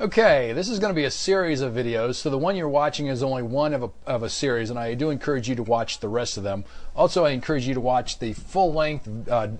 Okay, this is going to be a series of videos, so the one you're watching is only one of a series, and I do encourage you to watch the rest of them. Also, I encourage you to watch the full-length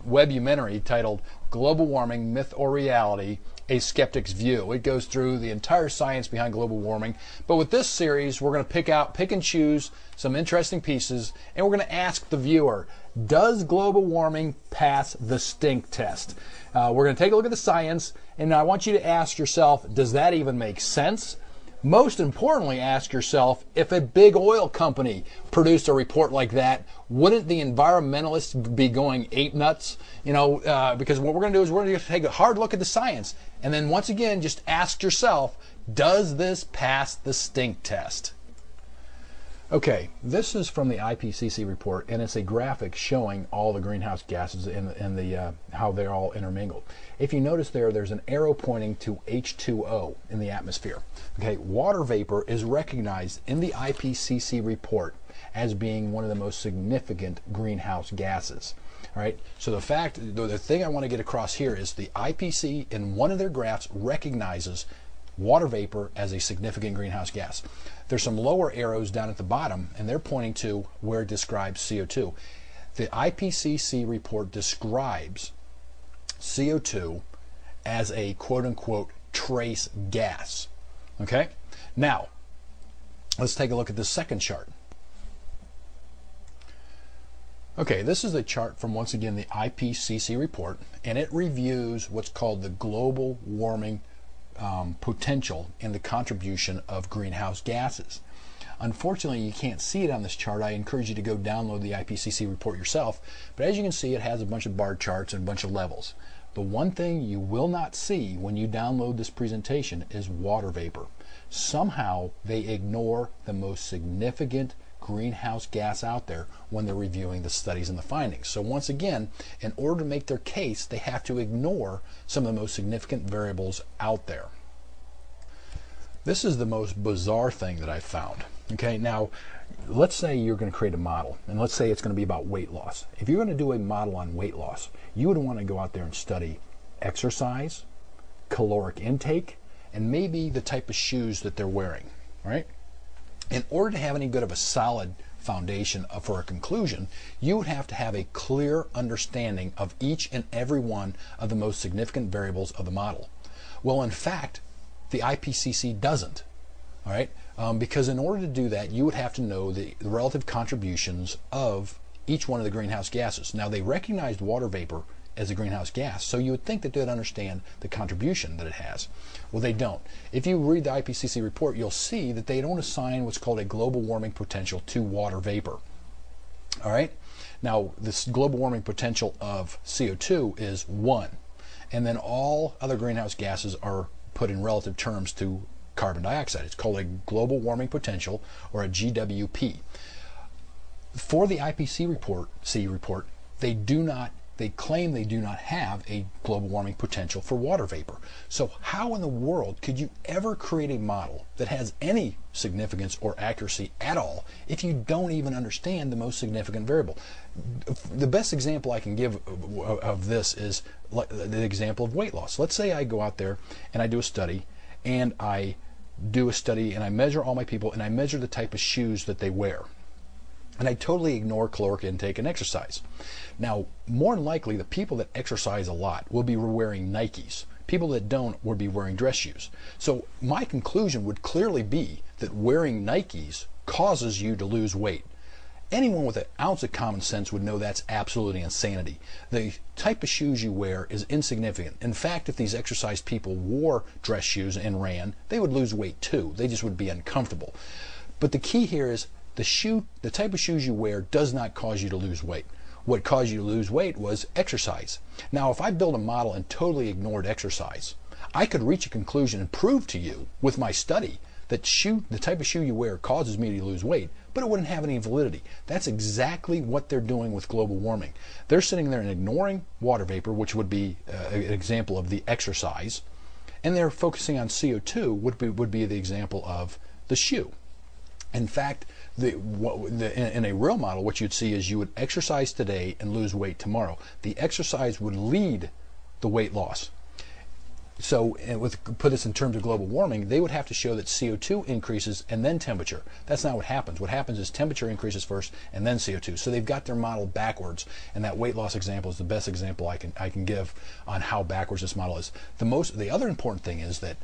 webumentary titled Global Warming, Myth or Reality, A Skeptic's View. It goes through the entire science behind global warming, but with this series, we're going to pick and choose some interesting pieces, and we're going to ask the viewer, does global warming pass the stink test? We're going to take a look at the science, and I want you to ask yourself, does that even make sense? Most importantly, ask yourself, if a big oil company produced a report like that, wouldn't the environmentalists be going ape nuts? Because what we're going to do is we're going to take a hard look at the science, and then once again, just ask yourself, does this pass the stink test? Okay, this is from the IPCC report, and it's a graphic showing all the greenhouse gases and how they're all intermingled. If you notice there's an arrow pointing to H2O in the atmosphere. Okay, water vapor is recognized in the IPCC report as being one of the most significant greenhouse gases. All right, so the thing I want to get across here is the IPCC in one of their graphs recognizes water vapor as a significant greenhouse gas. There's some lower arrows down at the bottom, and they're pointing to where it describes CO2. The IPCC report describes CO2 as a quote-unquote trace gas. Okay? Now, let's take a look at the second chart. Okay, this is a chart from, once again, the IPCC report, and it reviews what's called the global warming potential in the contribution of greenhouse gases. Unfortunately, you can't see it on this chart. I encourage you to go download the IPCC report yourself, but as you can see, it has a bunch of bar charts and a bunch of levels. The one thing you will not see when you download this presentation is water vapor. Somehow they ignore the most significant greenhouse gas out there when they're reviewing the studies and the findings. So once again, in order to make their case, they have to ignore some of the most significant variables out there. This is the most bizarre thing that I've found. Okay, now let's say you're going to create a model, and let's say it's going to be about weight loss. If you're going to do a model on weight loss, you would want to go out there and study exercise, caloric intake, and maybe the type of shoes that they're wearing, right? In order to have any good of a solid foundation for a conclusion, you would have to have a clear understanding of each and every one of the most significant variables of the model. Well, in fact, the IPCC doesn't, all right? Because in order to do that, you would have to know the relative contributions of each one of the greenhouse gases. Now, they recognized water vapor as a greenhouse gas, so you would think that they'd understand the contribution that it has. Well, they don't. If you read the IPCC report, you'll see that they don't assign what's called a global warming potential to water vapor. All right? Now, this global warming potential of CO2 is 1, and then all other greenhouse gases are put in relative terms to carbon dioxide. It's called a global warming potential, or a GWP. For the IPCC report, they claim they do not have a global warming potential for water vapor. So how in the world could you ever create a model that has any significance or accuracy at all if you don't even understand the most significant variable? The best example I can give of this is the example of weight loss. Let's say I go out there and I do a study, and I measure all my people, and I measure the type of shoes that they wear. And I totally ignore caloric intake and exercise. Now, more than likely, the people that exercise a lot will be wearing Nikes. People that don't will be wearing dress shoes. So my conclusion would clearly be that wearing Nikes causes you to lose weight. Anyone with an ounce of common sense would know that's absolutely insanity. The type of shoes you wear is insignificant. In fact, if these exercise people wore dress shoes and ran, they would lose weight too. They just would be uncomfortable. But the key here is the type of shoes you wear does not cause you to lose weight. What caused you to lose weight was exercise. Now, if I build a model and totally ignored exercise, I could reach a conclusion and prove to you with my study that the type of shoe you wear causes me to lose weight, but it wouldn't have any validity. That's exactly what they're doing with global warming. They're sitting there and ignoring water vapor, which would be an example of the exercise, and they're focusing on CO2, would be the example of the shoe. In fact, in a real model, what you'd see is you would exercise today and lose weight tomorrow. The exercise would lead the weight loss. So put this in terms of global warming, they would have to show that CO2 increases and then temperature. That's not what happens. What happens is temperature increases first and then CO2. So they've got their model backwards, and that weight loss example is the best example I can give on how backwards this model is. The other important thing is that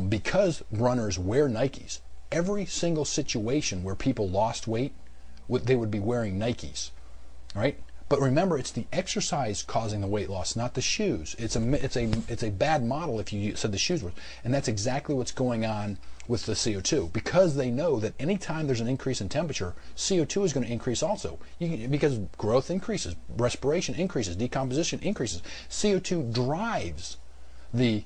because runners wear Nikes, every single situation where people lost weight, they would be wearing Nikes, right? But remember, it's the exercise causing the weight loss, not the shoes. It's a bad model if you said the shoes were. And that's exactly what's going on with the CO2, because they know that anytime there's an increase in temperature, CO2 is going to increase also, because growth increases, respiration increases, decomposition increases. CO2 drives the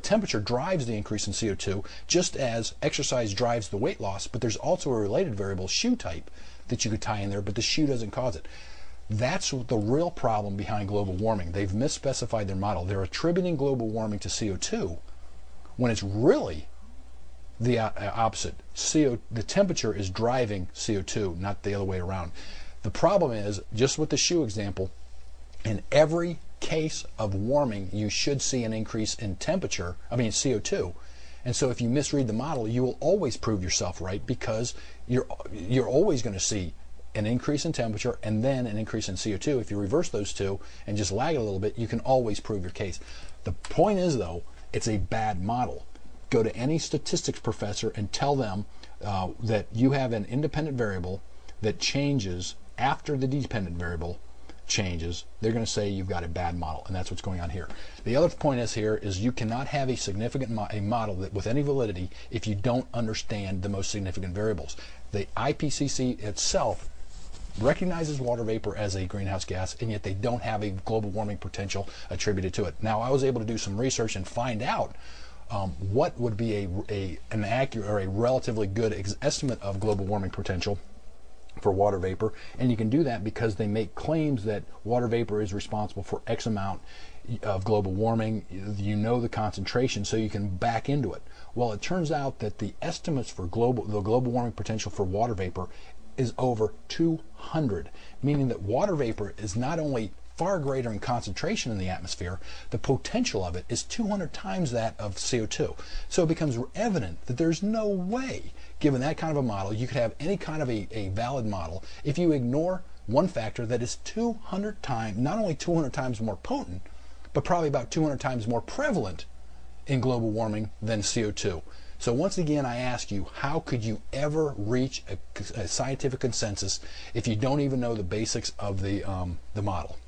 temperature drives the increase in CO2, just as exercise drives the weight loss. But there's also a related variable, shoe type, that you could tie in there, but the shoe doesn't cause it. That's the real problem behind global warming. They've misspecified their model. They're attributing global warming to CO2 when it's really the opposite. The temperature is driving CO2, not the other way around. The problem is, just with the shoe example, in every case of warming, you should see an increase in temperature, CO2. And so if you misread the model, you will always prove yourself right, because you're always going to see an increase in temperature and then an increase in CO2. If you reverse those two and just lag it a little bit, you can always prove your case. The point is, though, it's a bad model. Go to any statistics professor and tell them that you have an independent variable that changes after the dependent variable changes. They're going to say you've got a bad model, and that's what's going on here. The other point is you cannot have a significant model that with any validity if you don't understand the most significant variables. The IPCC itself recognizes water vapor as a greenhouse gas, and yet they don't have a global warming potential attributed to it. Now, I was able to do some research and find out what would be an accurate or a relatively good estimate of global warming potential for water vapor, and you can do that because they make claims that water vapor is responsible for X amount of global warming. You know the concentration, so you can back into it. Well, it turns out that the estimates for the global warming potential for water vapor is over 200, meaning that water vapor is not only far greater in concentration in the atmosphere, the potential of it is 200 times that of CO2. So it becomes evident that there's no way, given that kind of a model, you could have any kind of a valid model if you ignore one factor that is 200 times, not only 200 times more potent, but probably about 200 times more prevalent in global warming than CO2. So once again, I ask you, how could you ever reach a scientific consensus if you don't even know the basics of the model?